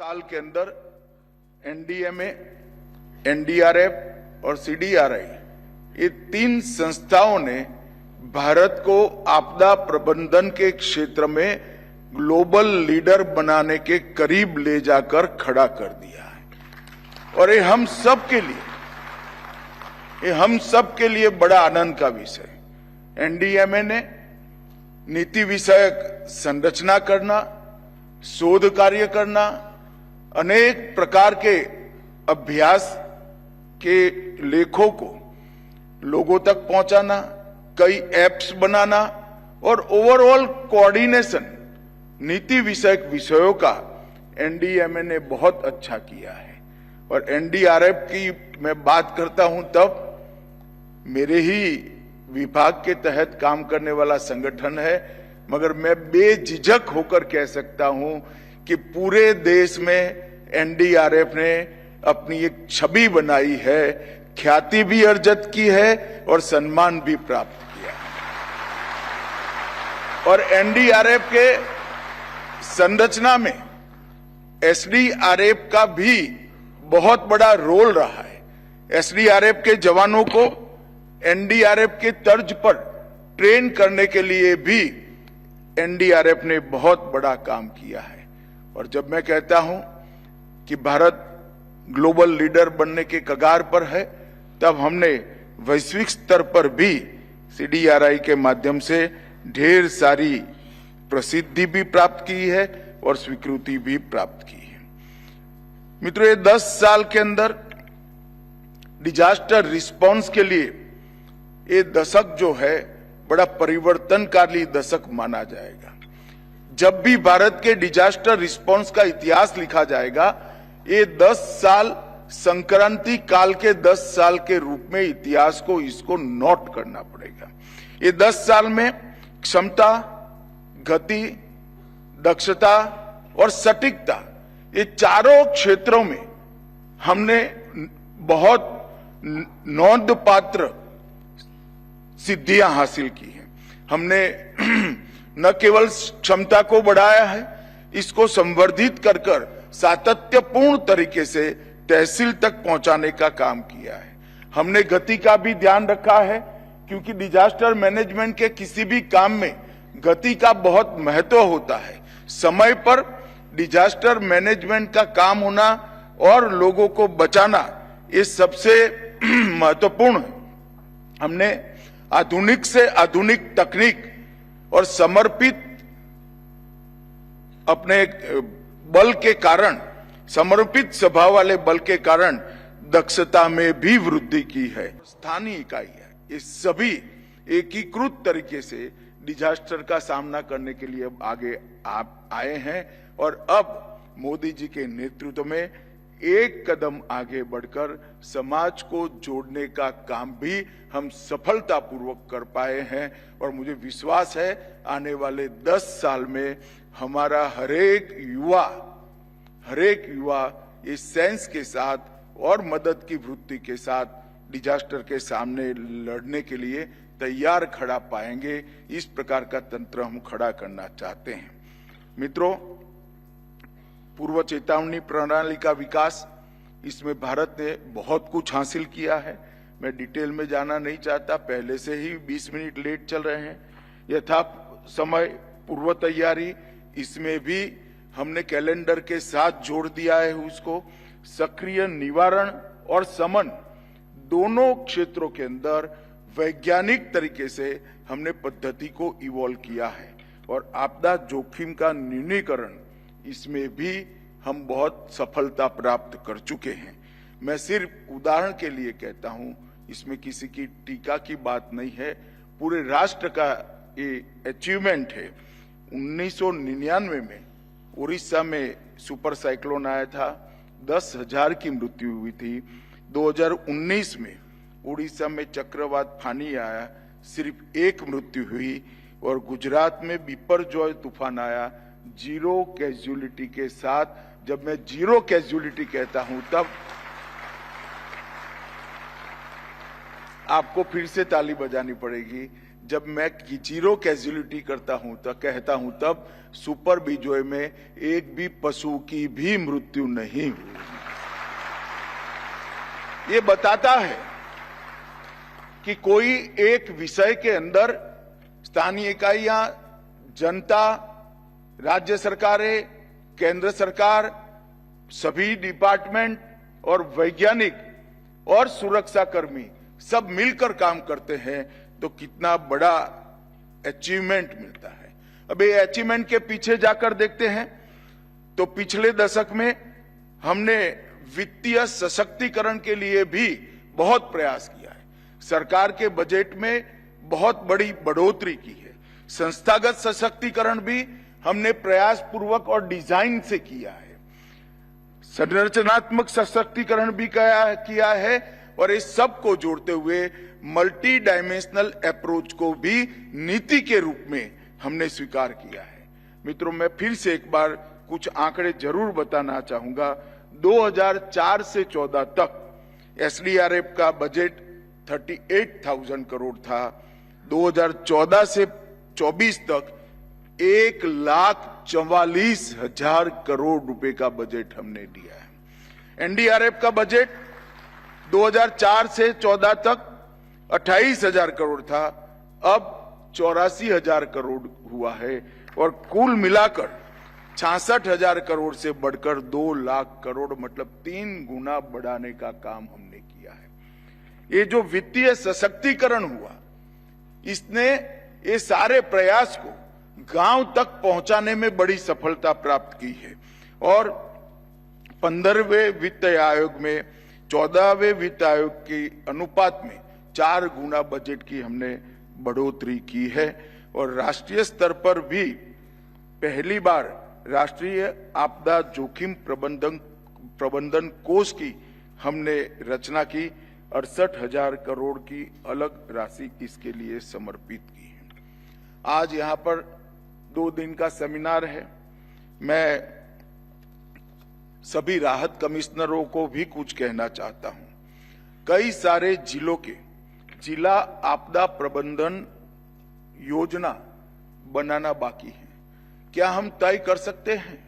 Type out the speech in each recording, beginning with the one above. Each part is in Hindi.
साल के अंदर एनडीएमए, एनडीआरएफ और सीडीआरआई, ये तीन संस्थाओं ने भारत को आपदा प्रबंधन के क्षेत्र में ग्लोबल लीडर बनाने के करीब ले जाकर खड़ा कर दिया है। और ये हम सब के लिए बड़ा आनंद का विषय है। एनडीएमए ने नीति विषयक संरचना करना, शोध कार्य करना, अनेक प्रकार के अभ्यास के लेखों को लोगों तक पहुंचाना, कई एप्स बनाना और ओवरऑल कोऑर्डिनेशन नीति विषयक विषयों का एनडीएमए ने बहुत अच्छा किया है। और एनडीआरएफ की मैं बात करता हूं तब मेरे ही विभाग के तहत काम करने वाला संगठन है, मगर मैं बेझिझक होकर कह सकता हूं कि पूरे देश में एनडीआरएफ ने अपनी एक छवि बनाई है, ख्याति भी अर्जित की है और सम्मान भी प्राप्त किया है। और एनडीआरएफ के संरचना में एसडीआरएफ का भी बहुत बड़ा रोल रहा है। एसडीआरएफ के जवानों को एनडीआरएफ के तर्ज पर ट्रेन करने के लिए भी एनडीआरएफ ने बहुत बड़ा काम किया है। और जब मैं कहता हूं कि भारत ग्लोबल लीडर बनने के कगार पर है, तब हमने वैश्विक स्तर पर भी सीडीआरआई के माध्यम से ढेर सारी प्रसिद्धि भी प्राप्त की है और स्वीकृति भी प्राप्त की है। मित्रों, ये 10 साल के अंदर डिजास्टर रिस्पांस के लिए ये दशक जो है बड़ा परिवर्तनकारी दशक माना जाएगा। जब भी भारत के डिजास्टर रिस्पांस का इतिहास लिखा जाएगा, ये 10 साल संक्रांति काल के 10 साल के रूप में इतिहास को इसको नोट करना पड़ेगा। ये 10 साल में क्षमता, गति, दक्षता और सटीकता, ये चारों क्षेत्रों में हमने बहुत नोंदपात्र सिद्धियां हासिल की हैं। हमने न केवल क्षमता को बढ़ाया है, इसको संवर्धित कर कर सातत्यपूर्ण तरीके से तहसील तक पहुंचाने का काम किया है। हमने गति का भी ध्यान रखा है, क्योंकि डिजास्टर मैनेजमेंट के किसी भी काम में गति का बहुत महत्व होता है। समय पर डिजास्टर मैनेजमेंट का काम होना और लोगों को बचाना, ये सबसे महत्वपूर्ण है। हमने आधुनिक से आधुनिक तकनीक और समर्पित अपने बल के कारण, समर्पित स्वभाव वाले बल के कारण दक्षता में भी वृद्धि की है। स्थानीय इकाइयां, ये सभी एकीकृत तरीके से डिजास्टर का सामना करने के लिए आगे आए हैं। और अब मोदी जी के नेतृत्व में एक कदम आगे बढ़कर समाज को जोड़ने का काम भी हम सफलतापूर्वक कर पाए हैं। और मुझे विश्वास है आने वाले 10 साल में हमारा हरेक युवा इस सेंस के साथ और मदद की वृत्ति के साथ डिजास्टर के सामने लड़ने के लिए तैयार खड़ा पाएंगे। इस प्रकार का तंत्र हम खड़ा करना चाहते हैं। मित्रों, पूर्व चेतावनी प्रणाली का विकास, इसमें भारत ने बहुत कुछ हासिल किया है। मैं डिटेल में जाना नहीं चाहता, पहले से ही 20 मिनट लेट चल रहे हैं। यथा समय पूर्व तैयारी, इसमें भी हमने कैलेंडर के साथ जोड़ दिया है उसको। सक्रिय निवारण और शमन, दोनों क्षेत्रों के अंदर वैज्ञानिक तरीके से हमने पद्धति को इवॉल्व किया है। और आपदा जोखिम का न्यूनीकरण, इसमें भी हम बहुत सफलता प्राप्त कर चुके हैं। मैं सिर्फ उदाहरण के लिए कहता हूं, इसमें किसी की टीका की बात नहीं है, पूरे राष्ट्र का ये अचीवमेंट है। 1999 में उड़ीसा में सुपर साइक्लोन आया था, 10,000 की मृत्यु हुई थी। 2019 में उड़ीसा में चक्रवात फानी आया, सिर्फ 1 मृत्यु हुई। और गुजरात में बिपरजॉय तूफान आया, 0 कैजुअलिटी के साथ। जब मैं 0 कैजुअलिटी कहता हूं, तब आपको फिर से ताली बजानी पड़ेगी। जब मैं जीरो कैजुअलिटी करता हूं तो कहता हूं तब सुपर बिजोय में एक भी पशु की भी मृत्यु नहीं हुई। ये बताता है कि कोई एक विषय के अंदर स्थानीय इकाइयां, जनता, राज्य सरकारें, केंद्र सरकार, सभी डिपार्टमेंट और वैज्ञानिक और सुरक्षा कर्मी सब मिलकर काम करते हैं तो कितना बड़ा अचीवमेंट मिलता है। अब ये अचीवमेंट के पीछे जाकर देखते हैं तो पिछले दशक में हमने वित्तीय सशक्तिकरण के लिए भी बहुत प्रयास किया है। सरकार के बजट में बहुत बड़ी बढ़ोतरी की है। संस्थागत सशक्तिकरण भी हमने प्रयास पूर्वक और डिजाइन से किया है। संरचनात्मक सशक्तिकरण भी किया है और इस सब को जोड़ते हुए मल्टी डायमेंशनल अप्रोच को भी नीति के रूप में हमने स्वीकार किया है। मित्रों, मैं फिर से एक बार कुछ आंकड़े जरूर बताना चाहूंगा। 2004 से 14 तक एसडीआरएफ का बजट 38,000 करोड़ था। 2014 से 24 तक 1,44,000 करोड़ रुपए का बजट हमने दिया है। एनडीआरएफ का बजट 2004 से 14 तक 28,000 करोड़ था, अब 84,000 करोड़ हुआ है और कुल मिलाकर 66,000 करोड़ से बढ़कर 2 लाख करोड़, मतलब 3 गुना बढ़ाने का काम हमने किया है। ये जो वित्तीय सशक्तिकरण हुआ, इसने ये सारे प्रयास को गांव तक पहुंचाने में बड़ी सफलता प्राप्त की है और 15वें वित्त आयोग में 14वें वित्त आयोग के अनुपात में 4 गुना बजट की हमने बढ़ोतरी की है और राष्ट्रीय स्तर पर भी पहली बार राष्ट्रीय आपदा जोखिम प्रबंधन कोष की हमने रचना की। 68,000 करोड़ की अलग राशि इसके लिए समर्पित की है। आज यहाँ पर 2 दिन का सेमिनार है। मैं सभी राहत कमिश्नरों को भी कुछ कहना चाहता हूं। कई सारे जिलों के जिला आपदा प्रबंधन योजना बनाना बाकी है। क्या हम तय कर सकते हैं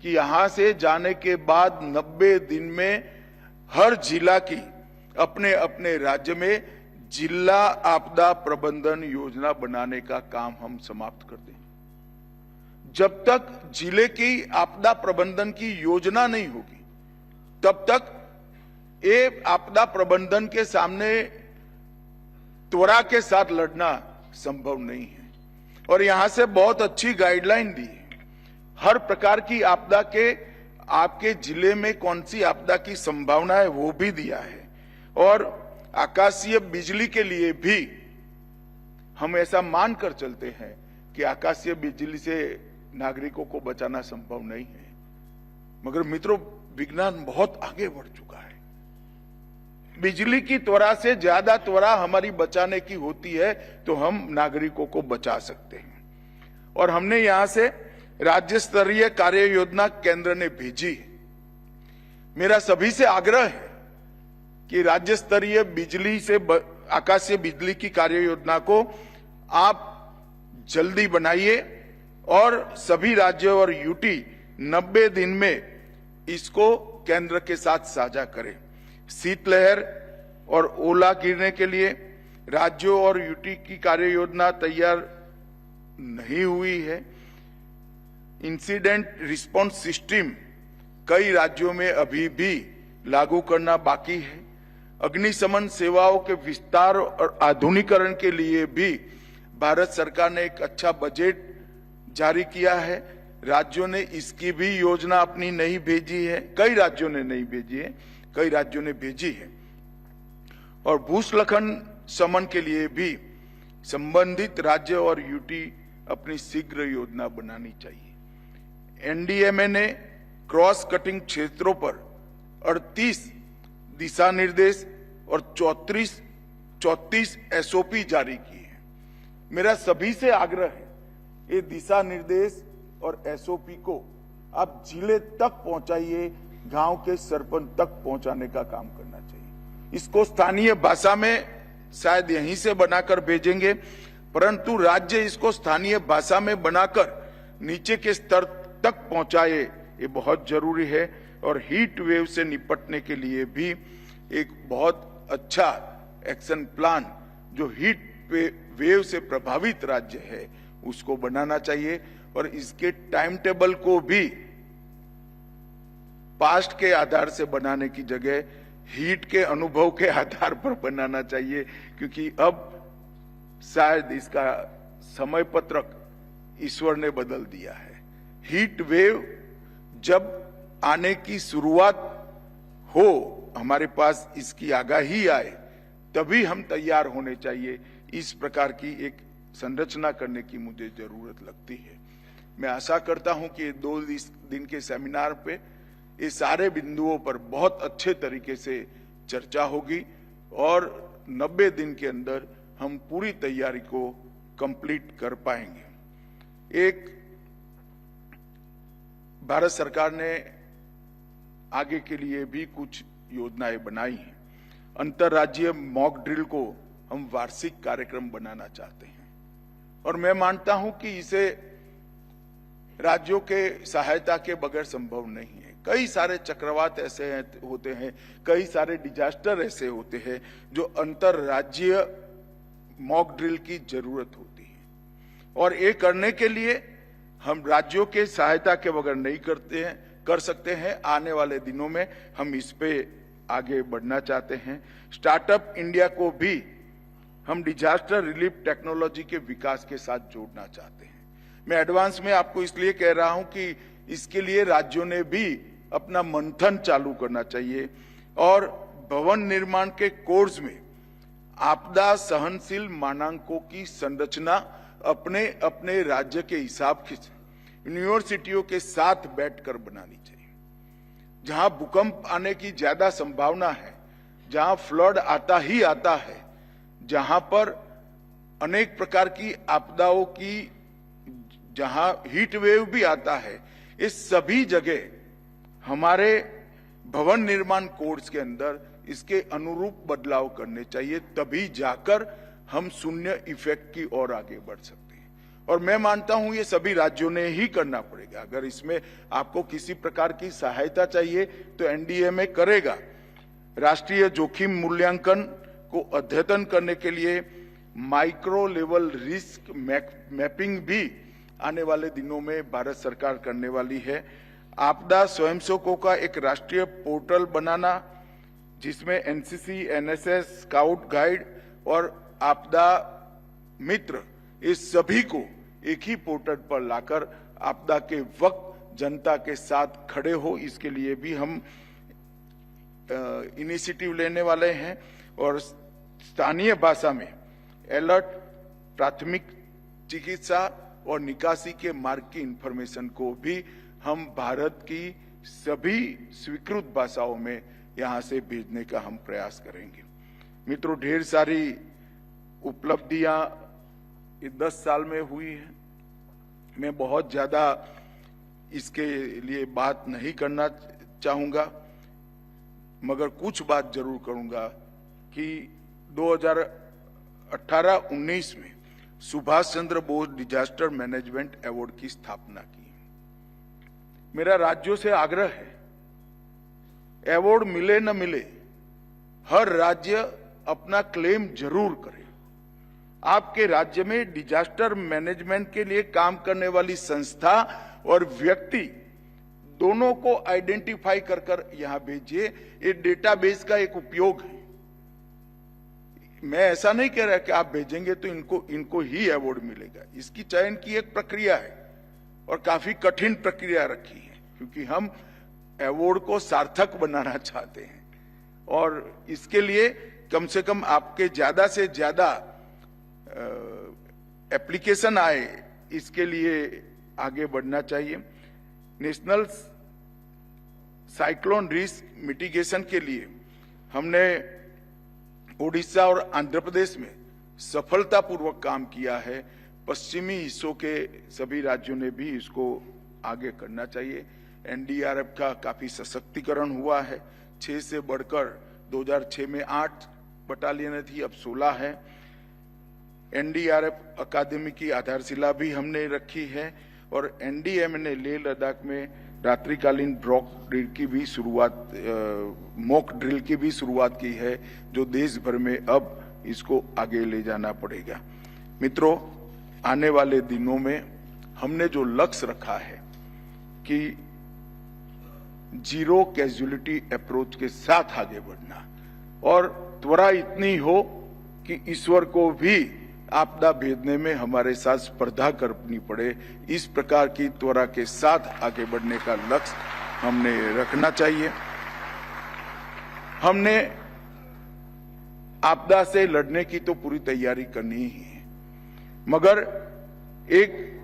कि यहां से जाने के बाद 90 दिन में हर जिला की अपने अपने राज्य में जिला आपदा प्रबंधन योजना बनाने का काम हम समाप्त कर दें? जब तक जिले की आपदा प्रबंधन की योजना नहीं होगी तब तक ये आपदा प्रबंधन के सामने त्वरा के साथ लड़ना संभव नहीं है। और यहां से बहुत अच्छी गाइडलाइन दी है। हर प्रकार की आपदा के आपके जिले में कौन सी आपदा की संभावना है वो भी दिया है और आकाशीय बिजली के लिए भी हम ऐसा मानकर चलते हैं कि आकाशीय बिजली से नागरिकों को बचाना संभव नहीं है। मगर मित्रों, विज्ञान बहुत आगे बढ़ चुका है। बिजली की त्वरा से ज्यादा त्वरा हमारी बचाने की होती है तो हम नागरिकों को बचा सकते हैं। और हमने यहां से राज्य स्तरीय कार्य योजना केंद्र ने भेजी है। मेरा सभी से आग्रह है कि राज्य स्तरीय बिजली से आकाशीय बिजली की कार्य योजना को आप जल्दी बनाइए और सभी राज्यों और यूटी 90 दिन में इसको केंद्र के साथ साझा करें। शीतलहर और ओला गिरने के लिए राज्यों और यूटी की कार्य योजना तैयार नहीं हुई है। इंसिडेंट रिस्पांस सिस्टम कई राज्यों में अभी भी लागू करना बाकी है। अग्निशमन सेवाओं के विस्तार और आधुनिकीकरण के लिए भी भारत सरकार ने एक अच्छा बजट जारी किया है। राज्यों ने इसकी भी योजना अपनी नहीं भेजी है। कई राज्यों ने नहीं भेजी है, कई राज्यों ने भेजी है। और भूस्खलन शमन के लिए भी संबंधित राज्य और यूटी अपनी शीघ्र योजना बनानी चाहिए। एनडीएमए ने क्रॉस कटिंग क्षेत्रों पर 38 दिशा निर्देश और 34 एसओपी जारी की है। मेरा सभी से आग्रह है, ये दिशा निर्देश और एसओपी को आप जिले तक पहुंचाइए, गांव के सरपंच तक पहुंचाने का काम करना चाहिए। इसको स्थानीय भाषा में शायद यहीं से बनाकर भेजेंगे। परंतु राज्य इसको स्थानीय भाषा में बनाकर नीचे के स्तर तक पहुंचाए, ये बहुत जरूरी है। और हीट वेव से निपटने के लिए भी एक बहुत अच्छा एक्शन प्लान जो हीट वेव से प्रभावित राज्य है उसको बनाना चाहिए, और इसके टाइम टेबल को भी पास्ट के आधार से बनाने की जगह हीट के अनुभव के आधार पर बनाना चाहिए, क्योंकि अब शायद इसका समय पत्रक ईश्वर ने बदल दिया है। हीट वेव जब आने की शुरुआत हो, हमारे पास इसकी आगाही आए, तभी हम तैयार होने चाहिए। इस प्रकार की एक संरचना करने की मुझे जरूरत लगती है। मैं आशा करता हूं कि 2 दिन के सेमिनार पे ये सारे बिंदुओं पर बहुत अच्छे तरीके से चर्चा होगी और 90 दिन के अंदर हम पूरी तैयारी को कंप्लीट कर पाएंगे। एक भारत सरकार ने आगे के लिए भी कुछ योजनाएं बनाई हैं। अंतर्राज्यीय मॉक ड्रिल को हम वार्षिक कार्यक्रम बनाना चाहते हैं, और मैं मानता हूं कि इसे राज्यों के सहायता के बगैर संभव नहीं है। कई सारे चक्रवात ऐसे होते हैं, कई सारे डिजास्टर ऐसे होते हैं जो अंतर्राज्यीय मॉक ड्रिल की जरूरत होती है, और ये करने के लिए हम राज्यों के सहायता के बगैर नहीं कर सकते हैं। आने वाले दिनों में हम इस पे आगे बढ़ना चाहते हैं। स्टार्टअप इंडिया को भी हम डिजास्टर रिलीफ टेक्नोलॉजी के विकास के साथ जोड़ना चाहते हैं। मैं एडवांस में आपको इसलिए कह रहा हूं कि इसके लिए राज्यों ने भी अपना मंथन चालू करना चाहिए, और भवन निर्माण के कोर्स में आपदा सहनशील मानकों की संरचना अपने अपने राज्य के हिसाब से यूनिवर्सिटियों के साथ बैठकर बनानी चाहिए। जहां भूकंप आने की ज्यादा संभावना है, जहां फ्लड आता ही आता है, जहां पर अनेक प्रकार की आपदाओं की, जहां हीट वेव भी आता है, इस सभी जगह हमारे भवन निर्माण कोर्स के अंदर इसके अनुरूप बदलाव करने चाहिए, तभी जाकर हम शून्य इफेक्ट की ओर आगे बढ़ सकते हैं। और मैं मानता हूं ये सभी राज्यों ने ही करना पड़ेगा। अगर इसमें आपको किसी प्रकार की सहायता चाहिए तो एनडीएमए करेगा। राष्ट्रीय जोखिम मूल्यांकन को अद्यतन करने के लिए माइक्रो लेवल रिस्क मैपिंग भी आने वाले दिनों में भारत सरकार करने वाली है। आपदा स्वयंसेवकों का एक राष्ट्रीय पोर्टल बनाना, जिसमें एनसीसी, एनएसएस, स्काउट गाइड और आपदा मित्र इस सभी को एक ही पोर्टल पर लाकर आपदा के वक्त जनता के साथ खड़े हो, इसके लिए भी हम इनिशिएटिव लेने वाले हैं। और स्थानीय भाषा में अलर्ट, प्राथमिक चिकित्सा और निकासी के मार्ग की इंफॉर्मेशन को भी हम भारत की सभी स्वीकृत भाषाओं में यहां से भेजने का हम प्रयास करेंगे। मित्रों, ढेर सारी उपलब्धियां ये 10 साल में हुई है। मैं बहुत ज्यादा इसके लिए बात नहीं करना चाहूंगा, मगर कुछ बात जरूर करूंगा कि 2018-19 में Subhash Chandra Bose disaster management award की स्थापना की। मेरा राज्यों से आग्रह है, अवार्ड मिले न मिले, हर राज्य अपना क्लेम जरूर करे। आपके राज्य में डिजास्टर मैनेजमेंट के लिए काम करने वाली संस्था और व्यक्ति दोनों को आइडेंटिफाई कर यहां भेजिए। ये डेटाबेस का एक उपयोग है। मैं ऐसा नहीं कह रहा कि आप भेजेंगे तो इनको ही अवार्ड मिलेगा। इसकी चयन की एक प्रक्रिया है और काफी कठिन प्रक्रिया रखी है, क्योंकि हम अवार्ड को सार्थक बनाना चाहते हैं, और इसके लिए कम से कम आपके ज्यादा से ज्यादा एप्लीकेशन आए, इसके लिए आगे बढ़ना चाहिए। नेशनल साइक्लोन रिस्क मिटिगेशन के लिए हमने ओडिशा और आंध्र प्रदेश में सफलतापूर्वक काम किया है। पश्चिमी हिस्सों के सभी राज्यों ने भी इसको आगे करना चाहिए। एनडीआरएफ का काफी सशक्तिकरण हुआ है। 6 से बढ़कर 2006 में 8 बटालियन थी, अब 16 है। एनडीआरएफ अकादमी की आधारशिला भी हमने रखी है और एनडीएम ने लेह लद्दाख में रात्रिकालीन मॉक ड्रिल की भी शुरुआत की है, जो देश भर में अब इसको आगे ले जाना पड़ेगा। मित्रों, आने वाले दिनों में हमने जो लक्ष्य रखा है कि जीरो कैजुअलिटी अप्रोच के साथ आगे बढ़ना और त्वरा इतनी हो कि ईश्वर को भी आपदा भेदने में हमारे साथ स्पर्धा करनी पड़े, इस प्रकार की त्वरा के साथ आगे बढ़ने का लक्ष्य हमने रखना चाहिए। हमने आपदा से लड़ने की तो पूरी तैयारी करनी ही है, मगर एक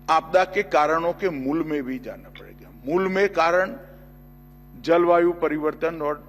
आपदा के कारणों के मूल में भी जाना पड़ेगा। मूल में कारण जलवायु परिवर्तन और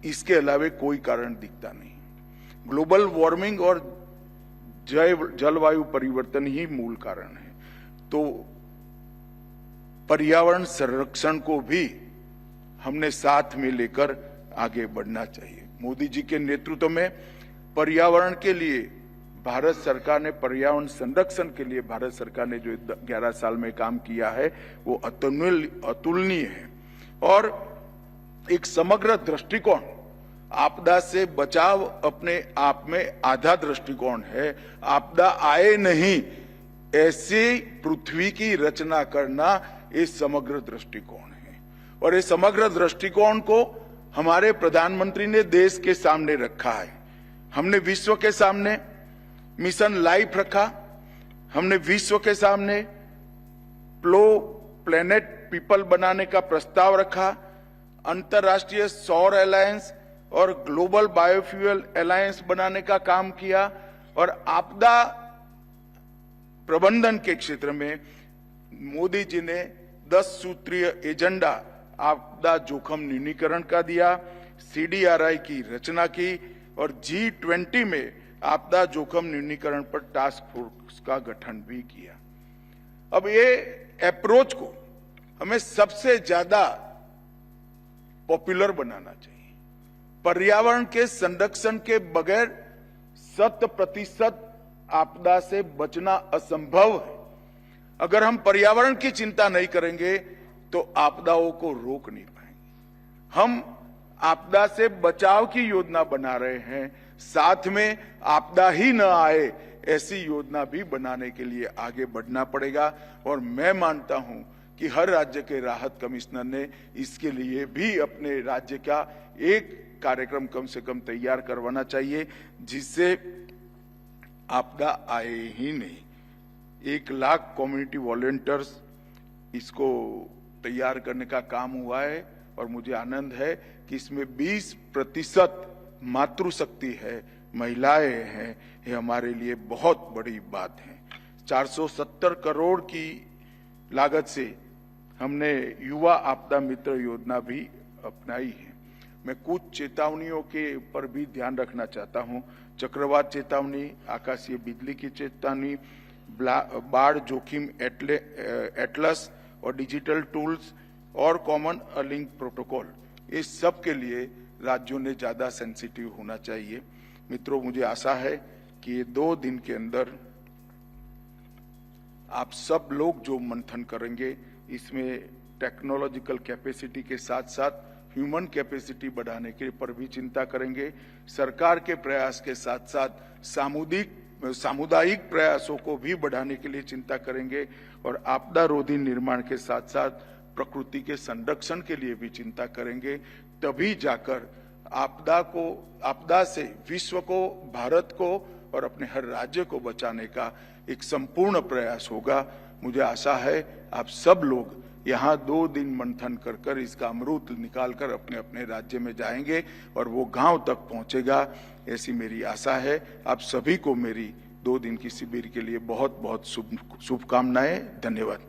इसके अलावा कोई कारण दिखता नहीं। ग्लोबल वार्मिंग और जलवायु परिवर्तन ही मूल कारण है। तो पर्यावरण संरक्षण को भी हमने साथ में लेकर आगे बढ़ना चाहिए। मोदी जी के नेतृत्व में पर्यावरण के लिए भारत सरकार ने, पर्यावरण संरक्षण के लिए भारत सरकार ने जो 11 साल में काम किया है वो अतुलनीय है। और एक समग्र दृष्टिकोण, आपदा से बचाव अपने आप में आधा दृष्टिकोण है। आपदा आए नहीं ऐसी पृथ्वी की रचना करना ये समग्र दृष्टिकोण है। और ये समग्र दृष्टिकोण को हमारे प्रधानमंत्री ने देश के सामने रखा है। हमने विश्व के सामने मिशन लाइफ रखा, हमने विश्व के सामने प्लेनेट पीपल बनाने का प्रस्ताव रखा, अंतर्राष्ट्रीय सौर अलायंस और ग्लोबल बायोफ्यूल अलायंस बनाने का काम किया और आपदा प्रबंधन के क्षेत्र में मोदी जी ने 10 सूत्रीय एजेंडा आपदा जोखिम न्यूनीकरण का दिया, CDRI की रचना की और G20 में आपदा जोखिम न्यूनीकरण पर टास्क फोर्स का गठन भी किया। अब ये अप्रोच को हमें सबसे ज्यादा पॉपुलर बनाना चाहिए। पर्यावरण के संरक्षण के बगैर 100% आपदा से बचना असंभव है। अगर हम पर्यावरण की चिंता नहीं करेंगे तो आपदाओं को रोक नहीं पाएंगे। हम आपदा से बचाव की योजना बना रहे हैं, साथ में आपदा ही न आए ऐसी योजना भी बनाने के लिए आगे बढ़ना पड़ेगा। और मैं मानता हूं कि हर राज्य के राहत कमिश्नर ने इसके लिए भी अपने राज्य का एक कार्यक्रम कम से कम तैयार करवाना चाहिए, जिससे आपदा आए ही नहीं। 1 लाख कम्युनिटी वॉलंटियर्स इसको तैयार करने का काम हुआ है और मुझे आनंद है कि इसमें 20% मातृशक्ति है, महिलाएं हैं। ये हमारे लिए बहुत बड़ी बात है। 470 करोड़ की लागत से हमने युवा आपदा मित्र योजना भी अपनाई है। मैं कुछ चेतावनियों के ऊपर भी ध्यान रखना चाहता हूं। चक्रवात चेतावनी, आकाशीय बिजली की चेतावनी, बाढ़ जोखिम एटलस और डिजिटल टूल्स और कॉमन अर्निंग प्रोटोकॉल, इस सब के लिए राज्यों ने ज्यादा सेंसिटिव होना चाहिए। मित्रों, मुझे आशा है कि ये 2 दिन के अंदर आप सब लोग जो मंथन करेंगे, इसमें टेक्नोलॉजिकल कैपेसिटी के साथ साथ ह्यूमन कैपेसिटी बढ़ाने के पर भी चिंता करेंगे। सरकार के प्रयास के साथ साथ सामुदायिक प्रयासों को भी बढ़ाने के लिए चिंता करेंगे और आपदा रोधी निर्माण के साथ साथ प्रकृति के संरक्षण के लिए भी चिंता करेंगे। तभी जाकर आपदा से विश्व को, भारत को और अपने हर राज्य को बचाने का एक संपूर्ण प्रयास होगा। मुझे आशा है आप सब लोग यहाँ 2 दिन मंथन कर इसका अमृत निकालकर अपने अपने राज्य में जाएंगे और वो गांव तक पहुंचेगा, ऐसी मेरी आशा है। आप सभी को मेरी 2 दिन की शिविर के लिए बहुत बहुत शुभकामनाएं। धन्यवाद।